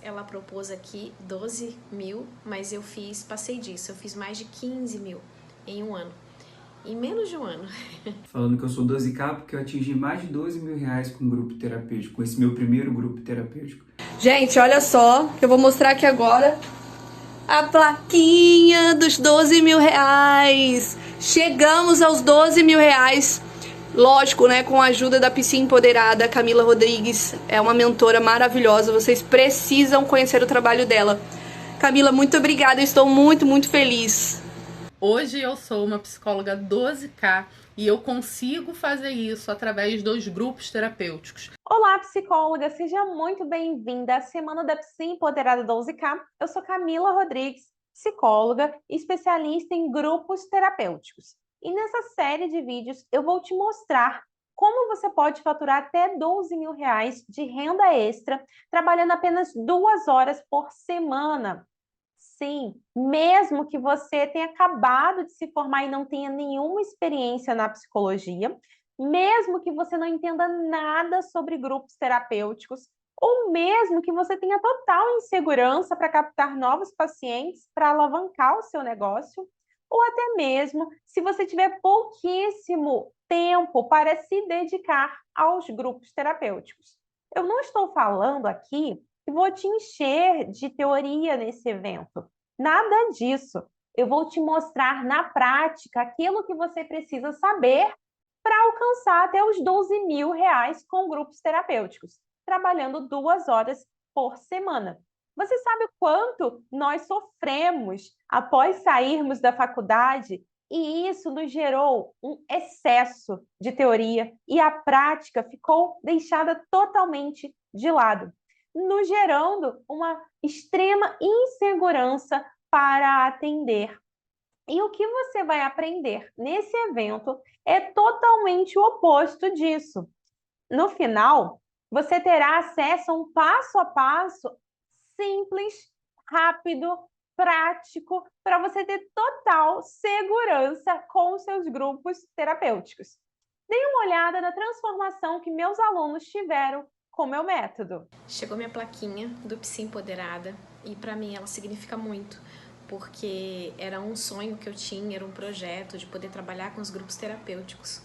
Ela propôs aqui 12 mil, mas passei disso, eu fiz mais de 15 mil em um ano, em menos de um ano. Falando que eu sou 12K porque eu atingi mais de 12 mil reais com um grupo terapêutico, com esse meu primeiro grupo terapêutico. Gente, olha só, que eu vou mostrar aqui agora a plaquinha dos 12 mil reais. Chegamos aos 12 mil reais. Lógico, né, com a ajuda da Psi Empoderada, Camila Rodrigues, é uma mentora maravilhosa, vocês precisam conhecer o trabalho dela. Camila, muito obrigada, eu estou muito, muito feliz. Hoje eu sou uma psicóloga 12K e eu consigo fazer isso através dos grupos terapêuticos. Olá, psicóloga, seja muito bem-vinda à Semana da Psi Empoderada 12K. Eu sou Camila Rodrigues, psicóloga e especialista em grupos terapêuticos. E nessa série de vídeos eu vou te mostrar como você pode faturar até 12 mil reais de renda extra trabalhando apenas 2 horas por semana. Sim, mesmo que você tenha acabado de se formar e não tenha nenhuma experiência na psicologia, mesmo que você não entenda nada sobre grupos terapêuticos, ou mesmo que você tenha total insegurança para captar novos pacientes para alavancar o seu negócio, ou até mesmo se você tiver pouquíssimo tempo para se dedicar aos grupos terapêuticos. Eu não estou falando aqui que vou te encher de teoria nesse evento. Nada disso. Eu vou te mostrar na prática aquilo que você precisa saber para alcançar até os 12 mil reais com grupos terapêuticos, trabalhando 2 horas por semana. Você sabe o quanto nós sofremos após sairmos da faculdade e isso nos gerou um excesso de teoria e a prática ficou deixada totalmente de lado, nos gerando uma extrema insegurança para atender. E o que você vai aprender nesse evento é totalmente o oposto disso. No final, você terá acesso a um passo a passo simples, rápido, prático, para você ter total segurança com os seus grupos terapêuticos. Dê uma olhada na transformação que meus alunos tiveram com o meu método. Chegou minha plaquinha do Psi Empoderada e para mim ela significa muito, porque era um sonho que eu tinha, era um projeto de poder trabalhar com os grupos terapêuticos.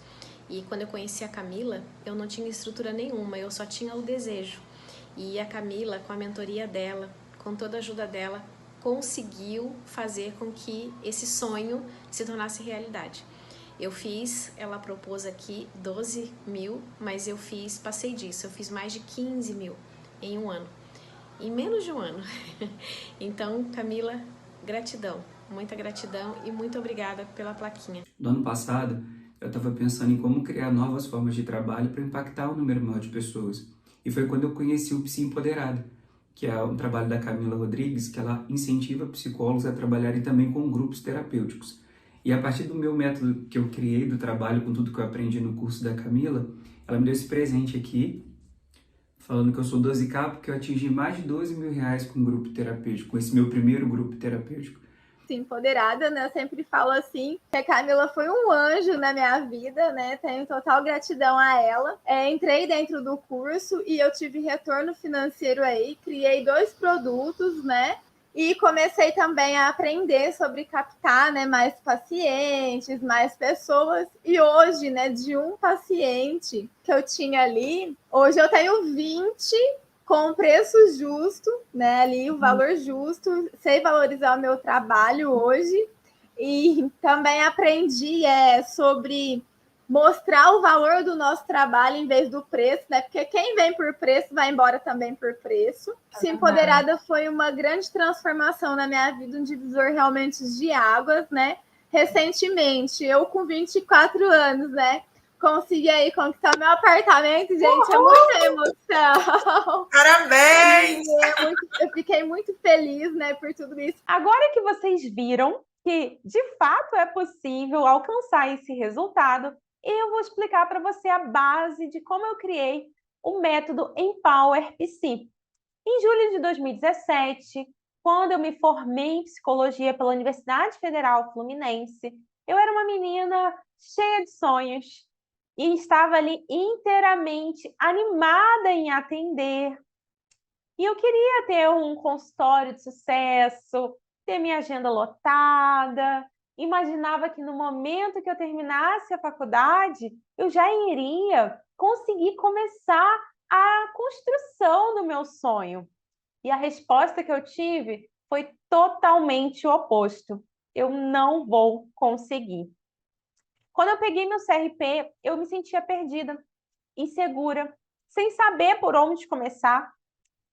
E quando eu conheci a Camila, eu não tinha estrutura nenhuma, eu só tinha o desejo. E a Camila, com a mentoria dela, com toda a ajuda dela, conseguiu fazer com que esse sonho se tornasse realidade. Ela propôs aqui 12 mil, mas passei disso, eu fiz mais de 15 mil em um ano, em menos de um ano. Então, Camila, gratidão, muita gratidão e muito obrigada pela plaquinha. No ano passado, eu estava pensando em como criar novas formas de trabalho para impactar um número maior de pessoas. E foi quando eu conheci o Psi Empoderado, que é um trabalho da Camila Rodrigues, que ela incentiva psicólogos a trabalharem também com grupos terapêuticos. E a partir do meu método que eu criei do trabalho, com tudo que eu aprendi no curso da Camila, ela me deu esse presente aqui, falando que eu sou 12K porque eu atingi mais de 12 mil reais com um grupo terapêutico, com esse meu primeiro grupo terapêutico. Empoderada, né? Eu sempre falo assim, que a Camila foi um anjo na minha vida, né? Tenho total gratidão a ela. Entrei dentro do curso e eu tive retorno financeiro aí, criei 2 produtos, né? E comecei também a aprender sobre captar, né, mais pacientes, mais pessoas. E hoje, né, de um paciente que eu tinha ali, hoje eu tenho 20 com preço justo, né? Ali o valor justo, sei valorizar o meu trabalho hoje. E também aprendi sobre mostrar o valor do nosso trabalho em vez do preço, né? Porque quem vem por preço vai embora também por preço. Psi Empoderada foi uma grande transformação na minha vida, um divisor realmente de águas, né? Recentemente, eu com 24 anos, né? Consegui aí conquistar meu apartamento, gente, é muita emoção. Parabéns! Eu fiquei muito feliz, né, por tudo isso. Agora que vocês viram que de fato é possível alcançar esse resultado, eu vou explicar para você a base de como eu criei o método Empower Psi. Em julho de 2017, quando eu me formei em psicologia pela Universidade Federal Fluminense, eu era uma menina cheia de sonhos e estava ali inteiramente animada em atender, E eu queria ter um consultório de sucesso, ter minha agenda lotada. Imaginava que no momento que eu terminasse a faculdade, eu já iria conseguir começar a construção do meu sonho. E a resposta que eu tive foi totalmente o oposto. Eu não vou conseguir. Quando eu peguei meu CRP, eu me sentia perdida, insegura, sem saber por onde começar.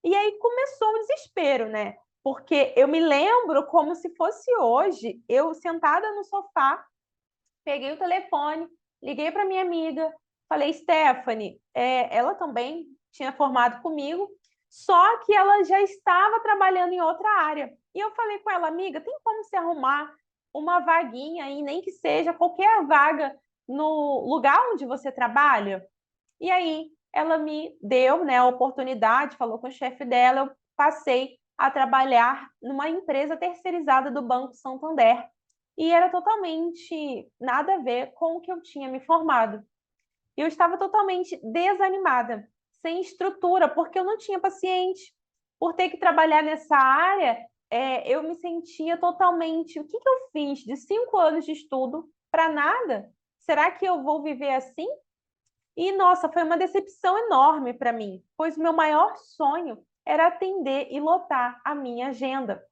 E aí começou o desespero, né? Porque eu me lembro como se fosse hoje, eu sentada no sofá, peguei o telefone, liguei para minha amiga, falei, Stephanie, ela também tinha formado comigo, só que ela já estava trabalhando em outra área. E eu falei com ela, amiga, tem como se arrumar uma vaguinha aí, nem que seja qualquer vaga no lugar onde você trabalha? E aí ela me deu, né, a oportunidade, falou com o chefe dela, eu passei a trabalhar numa empresa terceirizada do Banco Santander. E era totalmente nada a ver com o que eu tinha me formado. Eu estava totalmente desanimada, sem estrutura, porque eu não tinha paciente. Por ter que trabalhar nessa área, eu me sentia totalmente. O que que eu fiz de 5 anos de estudo para nada? Será que eu vou viver assim? E, nossa, foi uma decepção enorme para mim, pois o meu maior sonho era atender e lotar a minha agenda.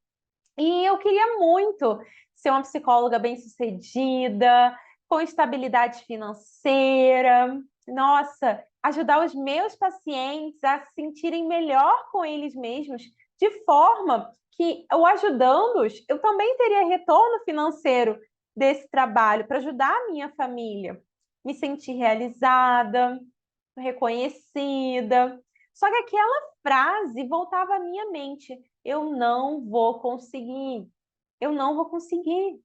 E eu queria muito ser uma psicóloga bem-sucedida, com estabilidade financeira. Nossa, ajudar os meus pacientes a se sentirem melhor com eles mesmos, de forma que, eu ajudando-os, eu também teria retorno financeiro desse trabalho para ajudar a minha família. Me sentir realizada, reconhecida. Só que aquela frase voltava à minha mente: eu não vou conseguir, eu não vou conseguir.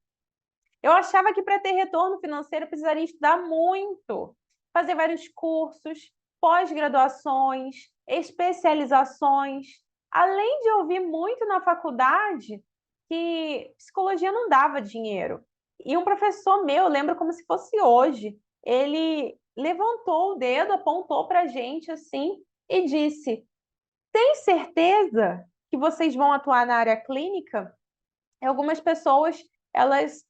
Eu achava que para ter retorno financeiro eu precisaria estudar muito, fazer vários cursos, pós-graduações, especializações, além de ouvir muito na faculdade que psicologia não dava dinheiro. E um professor meu, eu lembro como se fosse hoje, ele levantou o dedo, apontou para a gente assim e disse: tem certeza que vocês vão atuar na área clínica? E algumas pessoas, elas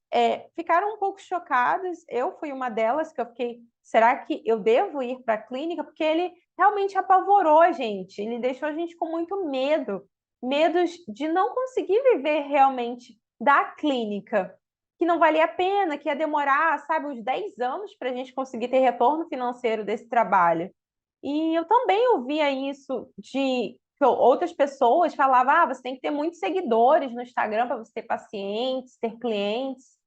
ficaram um pouco chocadas. Eu fui uma delas que eu fiquei, será que eu devo ir para a clínica? Porque ele realmente apavorou a gente. Ele deixou a gente com muito medo. Medos de não conseguir viver realmente da clínica. Que não valia a pena, que ia demorar, sabe, uns 10 anos para a gente conseguir ter retorno financeiro desse trabalho. E eu também ouvia isso de que outras pessoas falavam: ah, você tem que ter muitos seguidores no Instagram para você ter pacientes, ter clientes.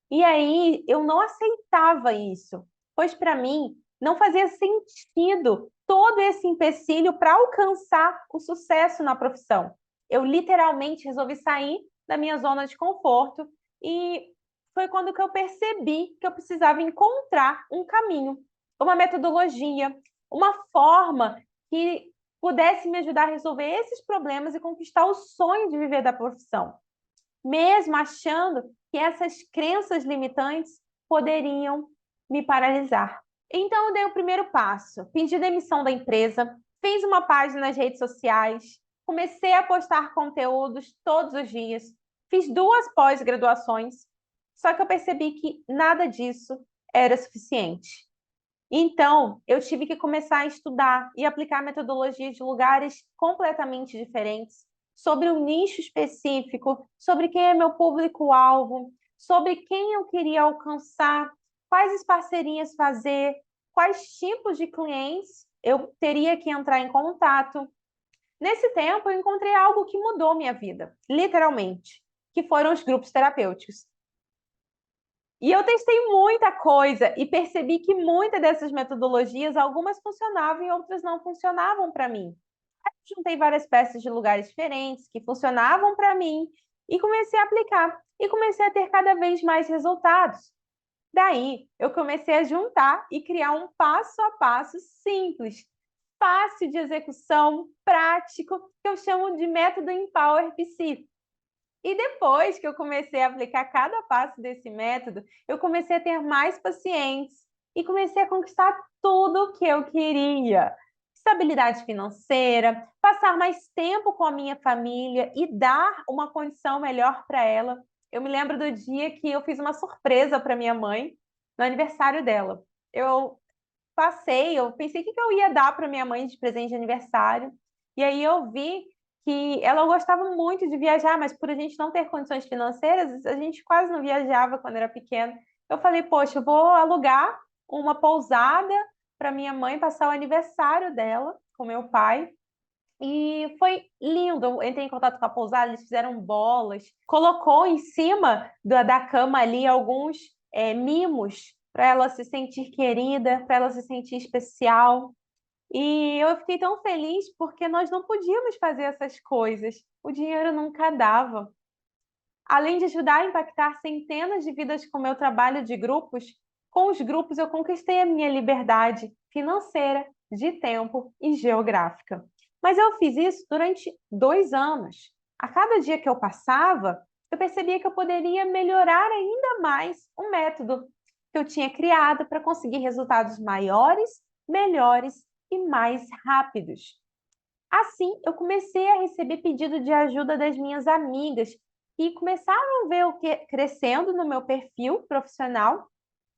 E aí eu não aceitava isso, pois para mim não fazia sentido todo esse empecilho para alcançar o sucesso na profissão. Eu literalmente resolvi sair da minha zona de conforto e foi quando que eu percebi que eu precisava encontrar um caminho, uma metodologia, uma forma que pudesse me ajudar a resolver esses problemas e conquistar o sonho de viver da profissão, mesmo achando que essas crenças limitantes poderiam me paralisar. Então, eu dei o primeiro passo, pedi demissão da empresa, fiz uma página nas redes sociais, comecei a postar conteúdos todos os dias, fiz 2 pós-graduações, só que eu percebi que nada disso era suficiente. Então, eu tive que começar a estudar e aplicar metodologias de lugares completamente diferentes, sobre um nicho específico, sobre quem é meu público-alvo, sobre quem eu queria alcançar, quais parcerias fazer, quais tipos de clientes eu teria que entrar em contato. Nesse tempo, eu encontrei algo que mudou minha vida, literalmente, que foram os grupos terapêuticos. E eu testei muita coisa e percebi que muitas dessas metodologias, algumas funcionavam e outras não funcionavam para mim. Aí eu juntei várias peças de lugares diferentes que funcionavam para mim e comecei a aplicar. E comecei a ter cada vez mais resultados. Daí, eu comecei a juntar e criar um passo a passo simples, fácil de execução, prático, que eu chamo de método Empower PC. E depois que eu comecei a aplicar cada passo desse método, eu comecei a ter mais pacientes e comecei a conquistar tudo o que eu queria. estabilidade financeira, passar mais tempo com a minha família e dar uma condição melhor para ela. Eu me lembro do dia que eu fiz uma surpresa para minha mãe no aniversário dela. Eu pensei o que eu ia dar para minha mãe de presente de aniversário. E aí eu vi que ela gostava muito de viajar, mas por a gente não ter condições financeiras, a gente quase não viajava quando era pequena. Eu falei, poxa, eu vou alugar uma pousada para minha mãe passar o aniversário dela com meu pai. E foi lindo. Eu entrei em contato com a pousada, eles fizeram bolas, colocou em cima da cama ali alguns mimos para ela se sentir querida, para ela se sentir especial. E eu fiquei tão feliz porque nós não podíamos fazer essas coisas. O dinheiro nunca dava. Além de ajudar a impactar centenas de vidas com meu trabalho de grupos, com os grupos eu conquistei a minha liberdade financeira, de tempo e geográfica. Mas eu fiz isso durante 2 anos. A cada dia que eu passava, eu percebia que eu poderia melhorar ainda mais o método que eu tinha criado para conseguir resultados maiores, melhores e mais rápidos. Assim, eu comecei a receber pedido de ajuda das minhas amigas e começaram a ver o que crescendo no meu perfil profissional.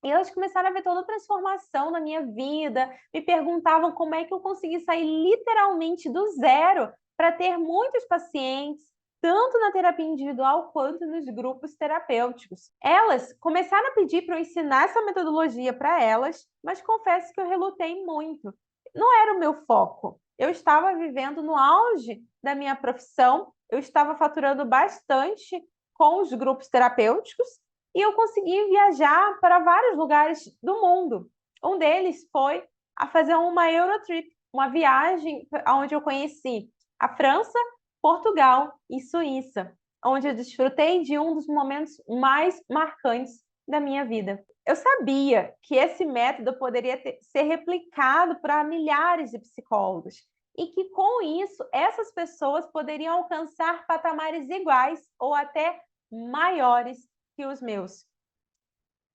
E elas começaram a ver toda a transformação na minha vida, me perguntavam como é que eu consegui sair literalmente do zero para ter muitos pacientes, tanto na terapia individual quanto nos grupos terapêuticos. Elas começaram a pedir para eu ensinar essa metodologia para elas, mas confesso que eu relutei muito. Não era o meu foco. Eu estava vivendo no auge da minha profissão, eu estava faturando bastante com os grupos terapêuticos e eu consegui viajar para vários lugares do mundo. Um deles foi a fazer uma Eurotrip, uma viagem onde eu conheci a França, Portugal e Suíça, onde eu desfrutei de um dos momentos mais marcantes da minha vida. Eu sabia que esse método poderia ser replicado para milhares de psicólogos e que, com isso, essas pessoas poderiam alcançar patamares iguais ou até maiores que os meus.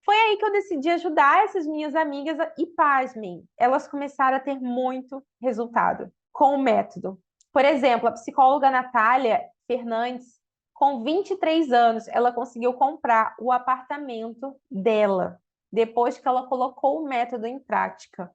Foi aí que eu decidi ajudar essas minhas amigas e, pasmem, elas começaram a ter muito resultado com o método. Por exemplo, a psicóloga Natália Fernandes, com 23 anos, ela conseguiu comprar o apartamento dela, depois que ela colocou o método em prática.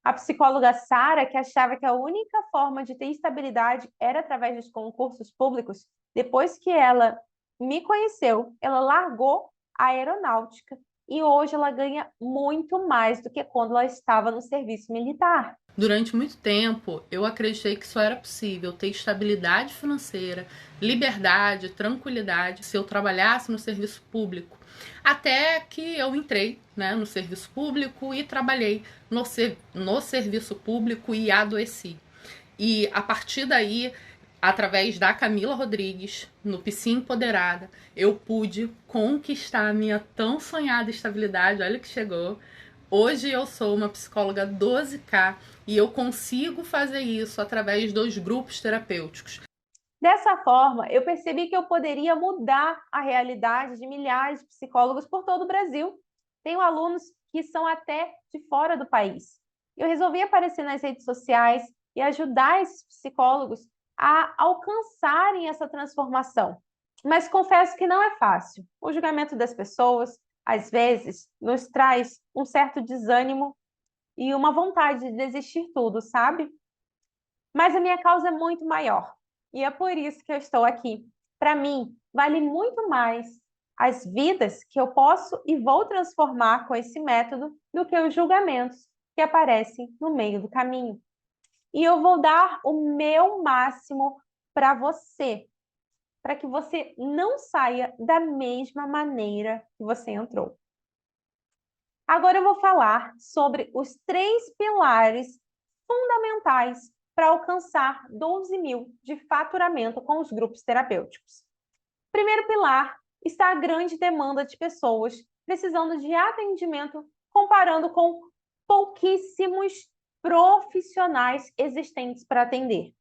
A psicóloga Sara, que achava que a única forma de ter estabilidade era através dos concursos públicos, depois que ela me conheceu, ela largou a aeronáutica e hoje ela ganha muito mais do que quando ela estava no serviço militar. Durante muito tempo, eu acreditei que só era possível ter estabilidade financeira, liberdade, tranquilidade se eu trabalhasse no serviço público. Até que eu entrei, no serviço público e trabalhei no serviço público e adoeci. E a partir daí, através da Camila Rodrigues, no Psi Empoderada, eu pude conquistar a minha tão sonhada estabilidade. Olha que chegou. Hoje eu sou uma psicóloga 12K e eu consigo fazer isso através dos grupos terapêuticos. Dessa forma, eu percebi que eu poderia mudar a realidade de milhares de psicólogos por todo o Brasil. Tenho alunos que são até de fora do país. Eu resolvi aparecer nas redes sociais e ajudar esses psicólogos a alcançarem essa transformação. Mas confesso que não é fácil. O julgamento das pessoas, às vezes, nos traz um certo desânimo e uma vontade de desistir tudo, sabe? Mas a minha causa é muito maior. E é por isso que eu estou aqui. Para mim, vale muito mais as vidas que eu posso e vou transformar com esse método do que os julgamentos que aparecem no meio do caminho. E eu vou dar o meu máximo para você, para que você não saia da mesma maneira que você entrou. Agora eu vou falar sobre os 3 pilares fundamentais para alcançar 12 mil de faturamento com os grupos terapêuticos. Primeiro pilar está a grande demanda de pessoas precisando de atendimento, comparando com pouquíssimos profissionais existentes para atender.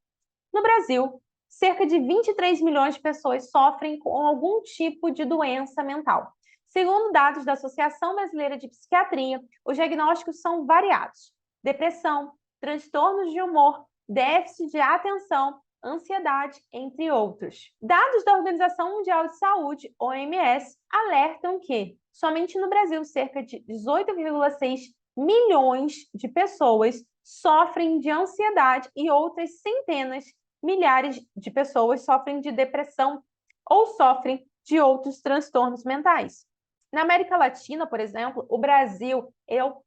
No Brasil, cerca de 23 milhões de pessoas sofrem com algum tipo de doença mental. Segundo dados da Associação Brasileira de Psiquiatria, os diagnósticos são variados: depressão, transtornos de humor, déficit de atenção, ansiedade, entre outros. Dados da Organização Mundial de Saúde, OMS, alertam que somente no Brasil cerca de 18,6 milhões de pessoas sofrem de ansiedade e outras centenas, milhares de pessoas sofrem de depressão ou sofrem de outros transtornos mentais. Na América Latina, por exemplo, o Brasil é o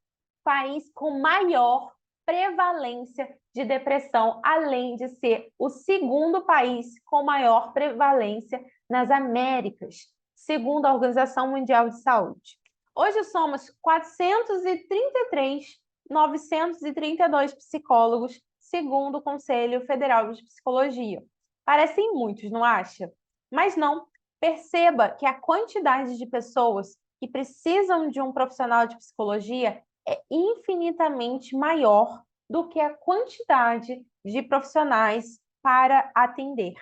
país com maior prevalência de depressão, além de ser o segundo país com maior prevalência nas Américas, segundo a Organização Mundial de Saúde. Hoje somos 433.932 psicólogos, segundo o Conselho Federal de Psicologia. Parecem muitos, não acha? Mas não. Perceba que a quantidade de pessoas que precisam de um profissional de psicologia é infinitamente maior do que a quantidade de profissionais para atender.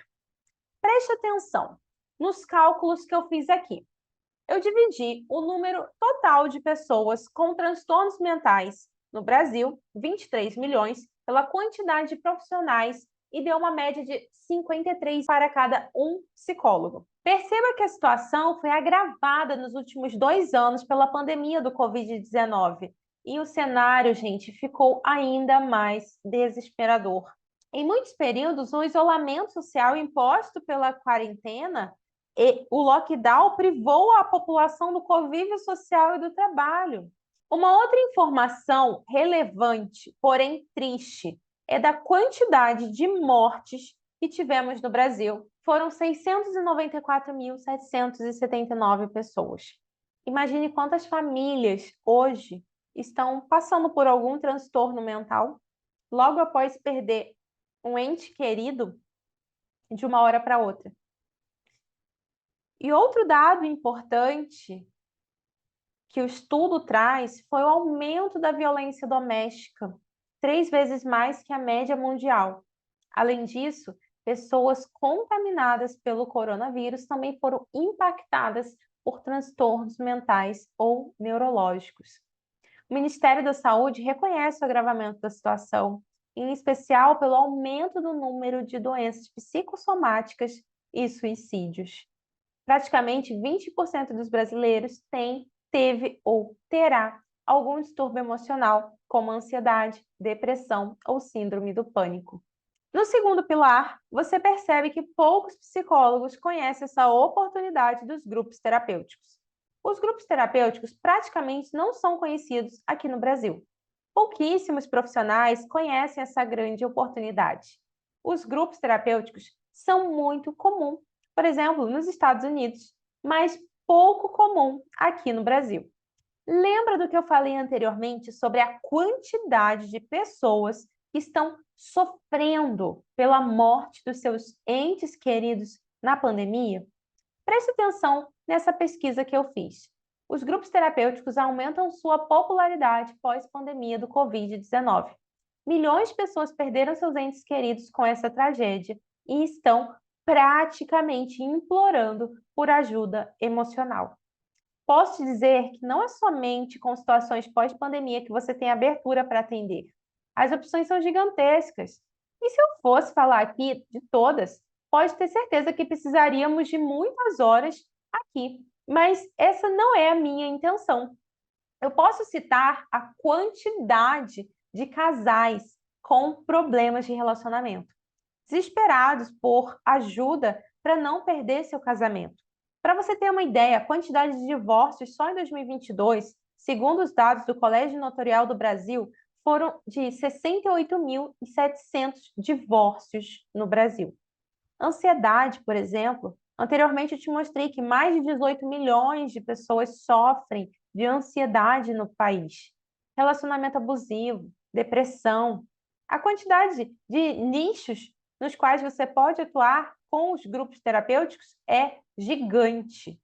Preste atenção nos cálculos que eu fiz aqui. Eu dividi o número total de pessoas com transtornos mentais no Brasil, 23 milhões, pela quantidade de profissionais e deu uma média de 53 para cada um psicólogo. Perceba que a situação foi agravada nos últimos 2 anos pela pandemia do Covid-19 e o cenário, gente, ficou ainda mais desesperador. Em muitos períodos, o isolamento social imposto pela quarentena e o lockdown privou a população do convívio social e do trabalho. Uma outra informação relevante, porém triste, é da quantidade de mortes que tivemos no Brasil. Foram 694.779 pessoas. Imagine quantas famílias hoje estão passando por algum transtorno mental logo após perder um ente querido de uma hora para outra. E outro dado importante que o estudo traz foi o aumento da violência doméstica, 3 vezes mais que a média mundial. Além disso, pessoas contaminadas pelo coronavírus também foram impactadas por transtornos mentais ou neurológicos. O Ministério da Saúde reconhece o agravamento da situação, em especial pelo aumento do número de doenças psicossomáticas e suicídios. Praticamente 20% dos brasileiros teve ou terá algum distúrbio emocional, como ansiedade, depressão ou síndrome do pânico. No segundo pilar, você percebe que poucos psicólogos conhecem essa oportunidade dos grupos terapêuticos. Os grupos terapêuticos praticamente não são conhecidos aqui no Brasil. Pouquíssimos profissionais conhecem essa grande oportunidade. Os grupos terapêuticos são muito comuns, por exemplo, nos Estados Unidos, mas pouco comum aqui no Brasil. Lembra do que eu falei anteriormente sobre a quantidade de pessoas que estão sofrendo pela morte dos seus entes queridos na pandemia? Preste atenção nessa pesquisa que eu fiz. Os grupos terapêuticos aumentam sua popularidade pós-pandemia do Covid-19. Milhões de pessoas perderam seus entes queridos com essa tragédia e estão praticamente implorando por ajuda emocional. Posso te dizer que não é somente com situações pós-pandemia que você tem abertura para atender. As opções são gigantescas. E se eu fosse falar aqui de todas, pode ter certeza que precisaríamos de muitas horas aqui. Mas essa não é a minha intenção. Eu posso citar a quantidade de casais com problemas de relacionamento, desesperados por ajuda para não perder seu casamento. Para você ter uma ideia, a quantidade de divórcios só em 2022, segundo os dados do Colégio Notarial do Brasil, foram de 68.700 divórcios no Brasil. Ansiedade, por exemplo, anteriormente eu te mostrei que mais de 18 milhões de pessoas sofrem de ansiedade no país. Relacionamento abusivo, depressão. A quantidade de nichos nos quais você pode atuar com os grupos terapêuticos é gigante.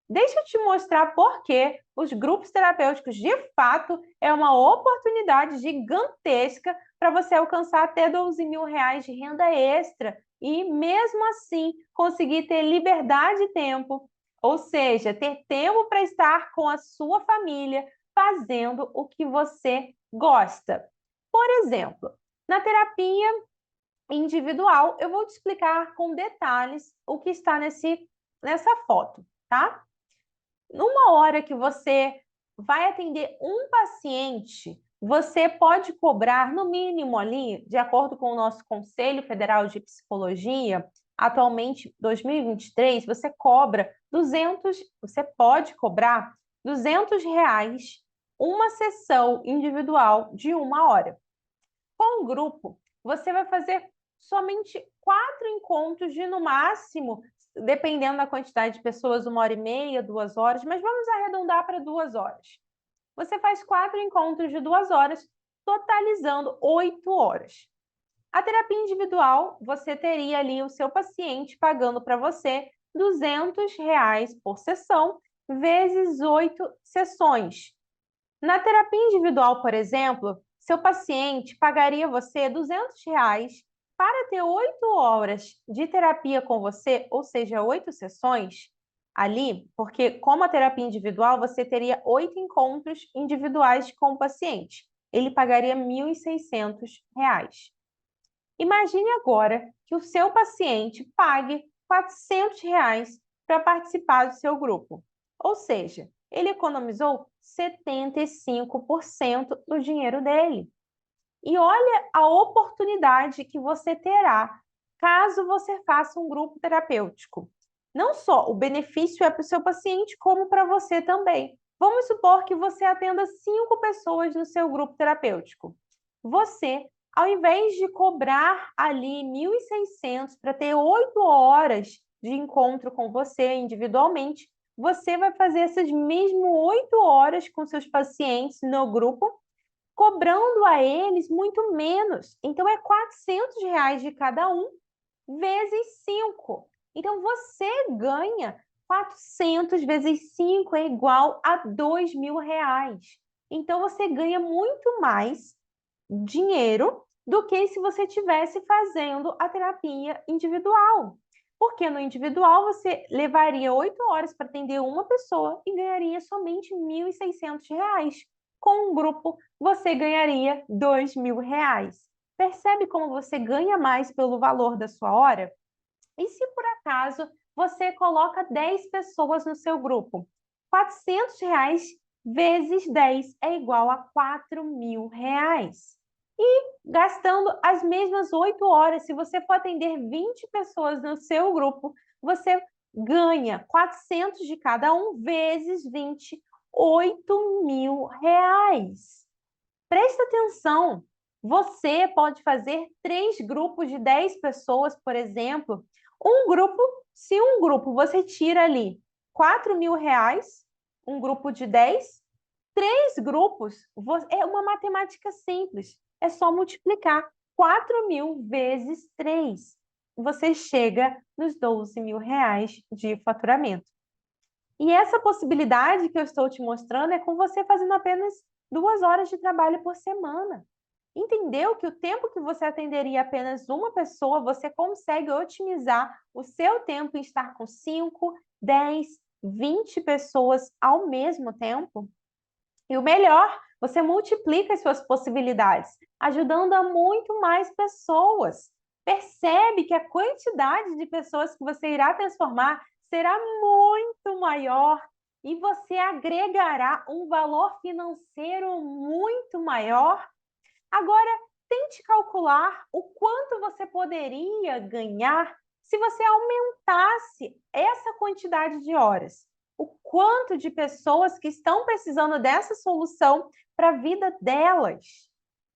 Deixa eu te mostrar por que os grupos terapêuticos, de fato, é uma oportunidade gigantesca para você alcançar até R$12.000 de renda extra e, mesmo assim, conseguir ter liberdade e tempo, ou seja, ter tempo para estar com a sua família, fazendo o que você gosta. Por exemplo, na terapia individual, eu vou te explicar com detalhes o que está nessa foto, tá? Numa hora que você vai atender um paciente, você pode cobrar no mínimo ali, de acordo com o nosso Conselho Federal de Psicologia, atualmente 2023, você pode cobrar R$ 200 uma sessão individual de 1 hora. Com o grupo, você vai fazer somente 4 encontros de, no máximo, dependendo da quantidade de pessoas, 1h30, 2 horas, mas vamos arredondar para 2 horas. Você faz 4 encontros de 2 horas, totalizando 8 horas. A terapia individual, você teria ali o seu paciente pagando para você R$ 200 por sessão, vezes 8 sessões. Na terapia individual, por exemplo, seu paciente pagaria você R$ 200 para ter 8 horas de terapia com você, ou seja, 8 sessões ali, porque como a terapia individual, você teria 8 encontros individuais com o paciente. Ele pagaria R$ 1.600. Imagine agora que o seu paciente pague R$ 400 para participar do seu grupo. Ou seja, ele economizou 75% do dinheiro dele. E olha a oportunidade que você terá caso você faça um grupo terapêutico. Não só o benefício é para o seu paciente, como para você também. Vamos supor que você atenda 5 pessoas no seu grupo terapêutico. Você, ao invés de cobrar ali 1.600 para ter 8 horas de encontro com você individualmente, você vai fazer essas mesmas 8 horas com seus pacientes no grupo, cobrando a eles muito menos. Então, é R$ 400 de cada um, vezes 5. Então, você ganha 400 vezes 5 é igual a R$ 2.000. Então, você ganha muito mais dinheiro do que se você estivesse fazendo a terapia individual. Porque no individual você levaria 8 horas para atender uma pessoa e ganharia somente R$ 1.600. Com um grupo, você ganharia R$ 2.000. Percebe como você ganha mais pelo valor da sua hora? E se por acaso você coloca 10 pessoas no seu grupo? R$ 400 vezes 10 é igual a R$ 4.000. E gastando as mesmas 8 horas, se você for atender 20 pessoas no seu grupo, você ganha 400 de cada um, vezes 20, R$ 8.000. Presta atenção, você pode fazer 3 grupos de 10 pessoas, por exemplo. Se um grupo você tira ali R$ 4.000, um grupo de 10, 3 grupos, é uma matemática simples. É só multiplicar 4.000 vezes 3. Você chega nos R$ 12.000 de faturamento. E essa possibilidade que eu estou te mostrando é com você fazendo apenas 2 horas de trabalho por semana. Entendeu que o tempo que você atenderia apenas uma pessoa, você consegue otimizar o seu tempo em estar com 5, 10, 20 pessoas ao mesmo tempo? E o melhor, você multiplica as suas possibilidades, ajudando a muito mais pessoas. Percebe que a quantidade de pessoas que você irá transformar será muito maior e você agregará um valor financeiro muito maior. Agora, tente calcular o quanto você poderia ganhar se você aumentasse essa quantidade de horas. O quanto de pessoas que estão precisando dessa solução para a vida delas.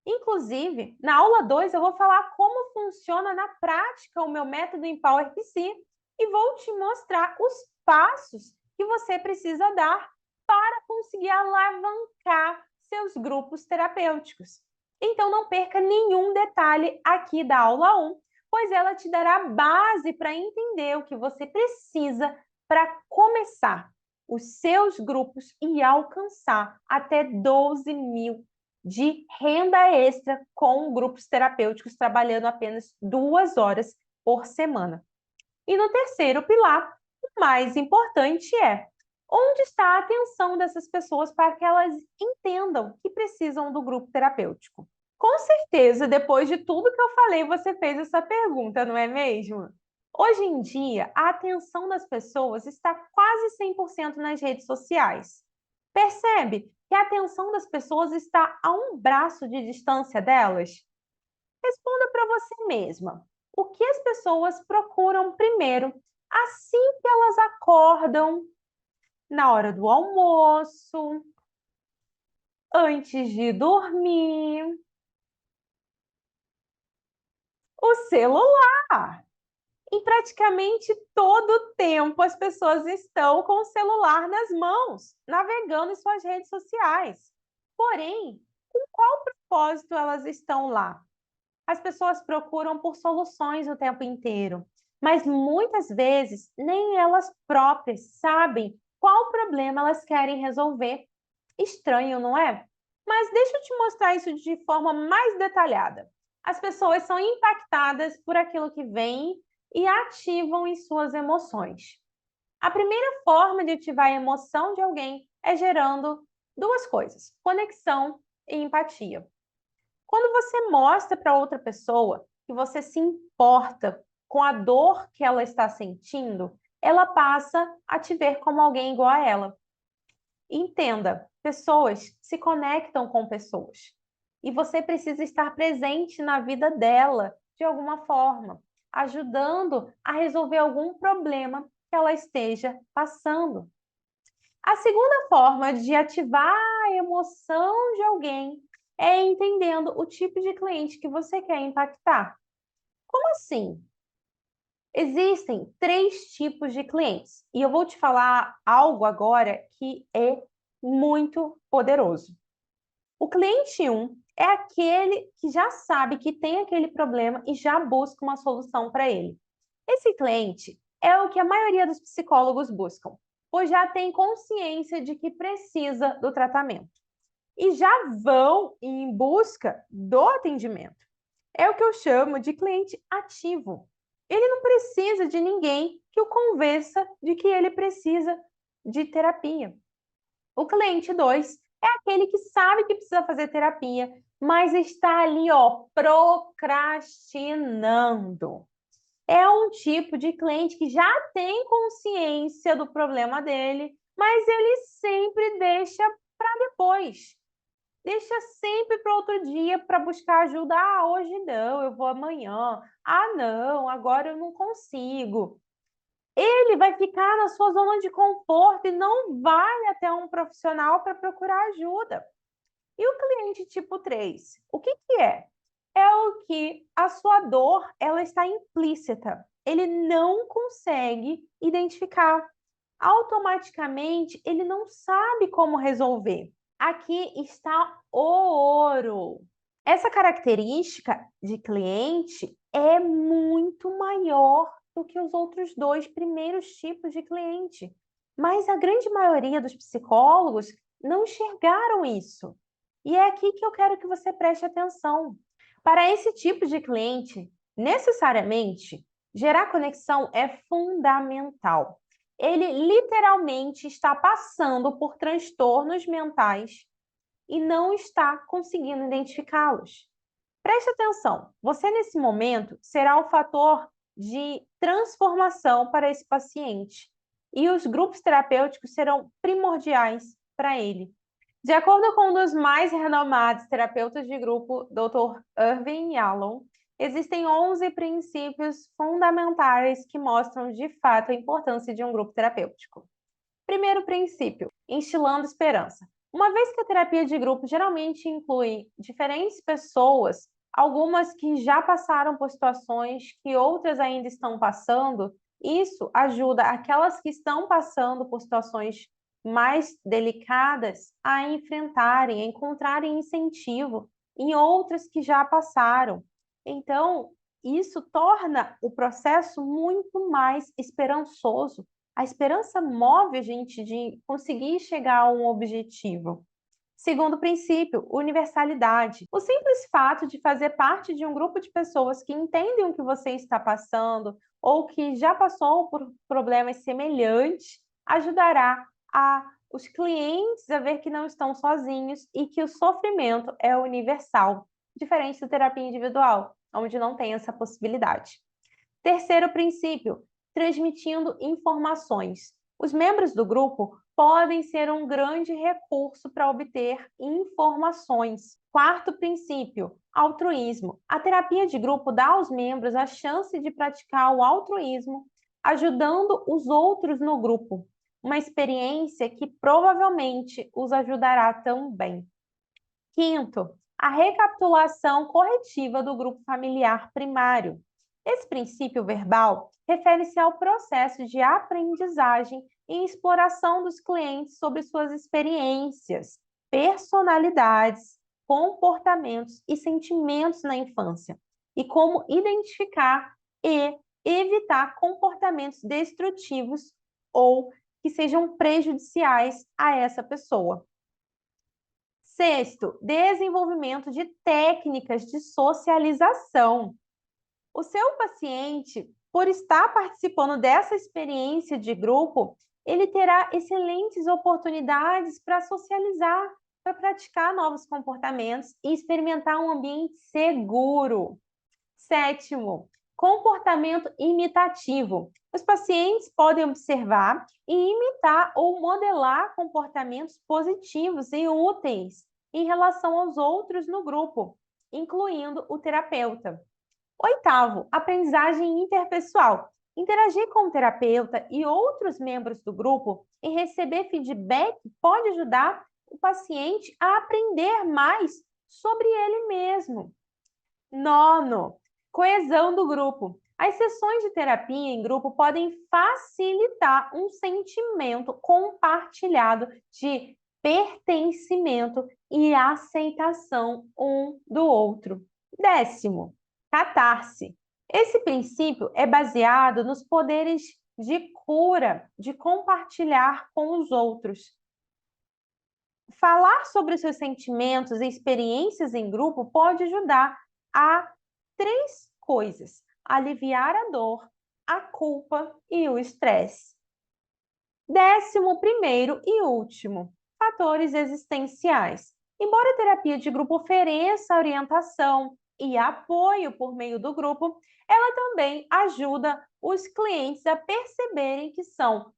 Inclusive, na aula 2, eu vou falar como funciona na prática o meu método Empower PC e vou te mostrar os passos que você precisa dar para conseguir alavancar seus grupos terapêuticos. Então, não perca nenhum detalhe aqui da aula 1, pois ela te dará base para entender o que você precisa para começar os seus grupos e alcançar até 12.000 de renda extra com grupos terapêuticos, trabalhando apenas 2 horas por semana. E no terceiro pilar, o mais importante é onde está a atenção dessas pessoas para que elas entendam que precisam do grupo terapêutico. Com certeza, depois de tudo que eu falei, você fez essa pergunta, não é mesmo? Hoje em dia, a atenção das pessoas está quase 100% nas redes sociais. Percebe que a atenção das pessoas está a um braço de distância delas? Responda para você mesma. O que as pessoas procuram primeiro assim que elas acordam, na hora do almoço, antes de dormir? O celular. Em praticamente todo o tempo, as pessoas estão com o celular nas mãos, navegando em suas redes sociais. Porém, com qual propósito elas estão lá? As pessoas procuram por soluções o tempo inteiro, mas muitas vezes nem elas próprias sabem qual problema elas querem resolver. Estranho, não é? Mas deixa eu te mostrar isso de forma mais detalhada. As pessoas são impactadas por aquilo que vem e ativam em suas emoções. A primeira forma de ativar a emoção de alguém é gerando duas coisas: conexão e empatia. Quando você mostra para outra pessoa que você se importa com a dor que ela está sentindo, ela passa a te ver como alguém igual a ela. Entenda, pessoas se conectam com pessoas. E você precisa estar presente na vida dela de alguma forma, ajudando a resolver algum problema que ela esteja passando. A segunda forma de ativar a emoção de alguém é entendendo o tipo de cliente que você quer impactar. Como assim? Existem 3 tipos de clientes e eu vou te falar algo agora que é muito poderoso. O cliente 1 é aquele que já sabe que tem aquele problema e já busca uma solução para ele. Esse cliente é o que a maioria dos psicólogos buscam, pois já tem consciência de que precisa do tratamento e já vão em busca do atendimento. É o que eu chamo de cliente ativo. Ele não precisa de ninguém que o convença de que ele precisa de terapia. O cliente 2 é aquele que sabe que precisa fazer terapia, mas está ali, procrastinando. É um tipo de cliente que já tem consciência do problema dele, mas ele sempre deixa para depois. Deixa sempre para outro dia para buscar ajuda. Ah, hoje não, eu vou amanhã. Ah, não, agora eu não consigo. Ele vai ficar na sua zona de conforto e não vai até um profissional para procurar ajuda. E o cliente tipo 3, o que que é? É o que a sua dor, ela está implícita. Ele não consegue identificar. Automaticamente, ele não sabe como resolver. Aqui está o ouro. Essa característica de cliente é muito maior do que os outros 2 primeiros tipos de cliente. Mas a grande maioria dos psicólogos não enxergaram isso. E é aqui que eu quero que você preste atenção. Para esse tipo de cliente, necessariamente, gerar conexão é fundamental. Ele literalmente está passando por transtornos mentais e não está conseguindo identificá-los. Preste atenção, você nesse momento será o fator de transformação para esse paciente e os grupos terapêuticos serão primordiais para ele. De acordo com um dos mais renomados terapeutas de grupo, Dr. Irving Yalom, existem 11 princípios fundamentais que mostram de fato a importância de um grupo terapêutico. Primeiro princípio, instilando esperança. Uma vez que a terapia de grupo geralmente inclui diferentes pessoas, algumas que já passaram por situações que outras ainda estão passando, isso ajuda aquelas que estão passando por situações mais delicadas a enfrentarem, a encontrarem incentivo em outras que já passaram. Então, isso torna o processo muito mais esperançoso. A esperança move a gente de conseguir chegar a um objetivo. Segundo princípio, universalidade. O simples fato de fazer parte de um grupo de pessoas que entendem o que você está passando ou que já passou por problemas semelhantes ajudará os clientes a ver que não estão sozinhos e que o sofrimento é universal. diferente da terapia individual, onde não tem essa possibilidade. Terceiro princípio, transmitindo informações. Os membros do grupo podem ser um grande recurso para obter informações. Quarto princípio, altruísmo. A terapia de grupo dá aos membros a chance de praticar o altruísmo, ajudando os outros no grupo. Uma experiência que provavelmente os ajudará também. Quinto, a recapitulação corretiva do grupo familiar primário. Esse princípio verbal refere-se ao processo de aprendizagem e exploração dos clientes sobre suas experiências, personalidades, comportamentos e sentimentos na infância, e como identificar e evitar comportamentos destrutivos ou que sejam prejudiciais a essa pessoa. Sexto, desenvolvimento de técnicas de socialização. O seu paciente, por estar participando dessa experiência de grupo, ele terá excelentes oportunidades para socializar, para praticar novos comportamentos e experimentar um ambiente seguro. Sétimo, comportamento imitativo. Os pacientes podem observar e imitar ou modelar comportamentos positivos e úteis em relação aos outros no grupo, incluindo o terapeuta. Oitavo, aprendizagem interpessoal. Interagir com o terapeuta e outros membros do grupo e receber feedback pode ajudar o paciente a aprender mais sobre ele mesmo. Nono, coesão do grupo. As sessões de terapia em grupo podem facilitar um sentimento compartilhado de pertencimento e aceitação um do outro. Décimo, catarse. Esse princípio é baseado nos poderes de cura, de compartilhar com os outros. Falar sobre os seus sentimentos e experiências em grupo pode ajudar a três coisas: aliviar a dor, a culpa e o estresse. 11º e último, fatores existenciais. Embora a terapia de grupo ofereça orientação e apoio por meio do grupo, ela também ajuda os clientes a perceberem que são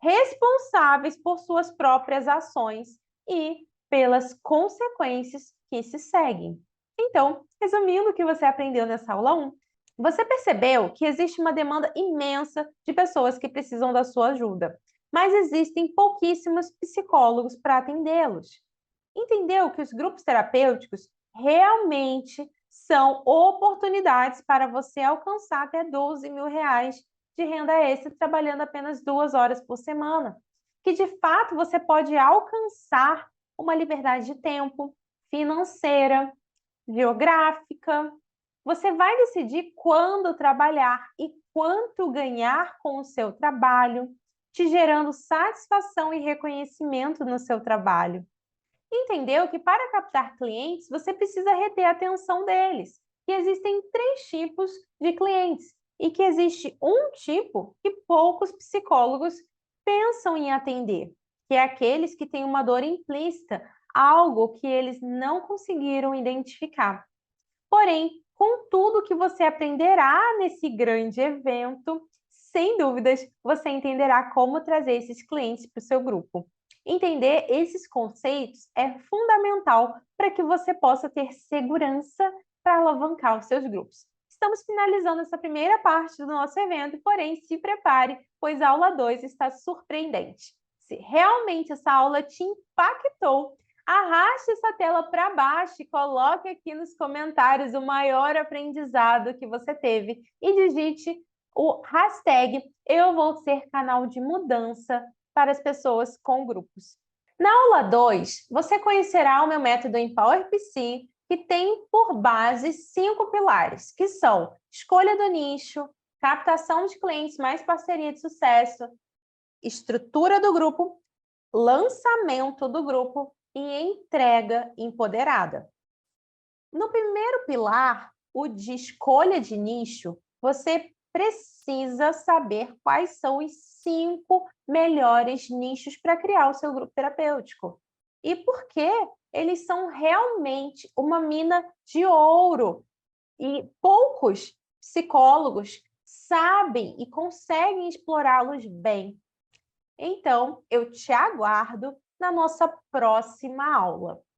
responsáveis por suas próprias ações e pelas consequências que se seguem. Então, resumindo o que você aprendeu nessa aula 1, você percebeu que existe uma demanda imensa de pessoas que precisam da sua ajuda, mas existem pouquíssimos psicólogos para atendê-los. Entendeu que os grupos terapêuticos realmente são oportunidades para você alcançar até R$12.000 de renda extra trabalhando apenas 2 horas por semana, que de fato você pode alcançar uma liberdade de tempo, financeira, geográfica. Você vai decidir quando trabalhar e quanto ganhar com o seu trabalho, te gerando satisfação e reconhecimento no seu trabalho. Entendeu que para captar clientes, você precisa reter a atenção deles, que existem 3 tipos de clientes e que existe um tipo que poucos psicólogos pensam em atender, que é aqueles que têm uma dor implícita, algo que eles não conseguiram identificar. Porém, com tudo que você aprenderá nesse grande evento, sem dúvidas, você entenderá como trazer esses clientes para o seu grupo. Entender esses conceitos é fundamental para que você possa ter segurança para alavancar os seus grupos. Estamos finalizando essa primeira parte do nosso evento, porém, se prepare, pois a aula 2 está surpreendente. Se realmente essa aula te impactou, arraste essa tela para baixo e coloque aqui nos comentários o maior aprendizado que você teve e digite o hashtag Eu Vou Ser Canal de Mudança para as pessoas com grupos. Na aula 2, você conhecerá o meu método Empower PC, que tem por base 5 pilares, que são escolha do nicho, captação de clientes mais parceria de sucesso, estrutura do grupo, lançamento do grupo e entrega empoderada. No primeiro pilar, o de escolha de nicho, você precisa saber quais são os 5 melhores nichos para criar o seu grupo terapêutico. E por que eles são realmente uma mina de ouro. E poucos psicólogos sabem e conseguem explorá-los bem. Então, eu te aguardo na nossa próxima aula.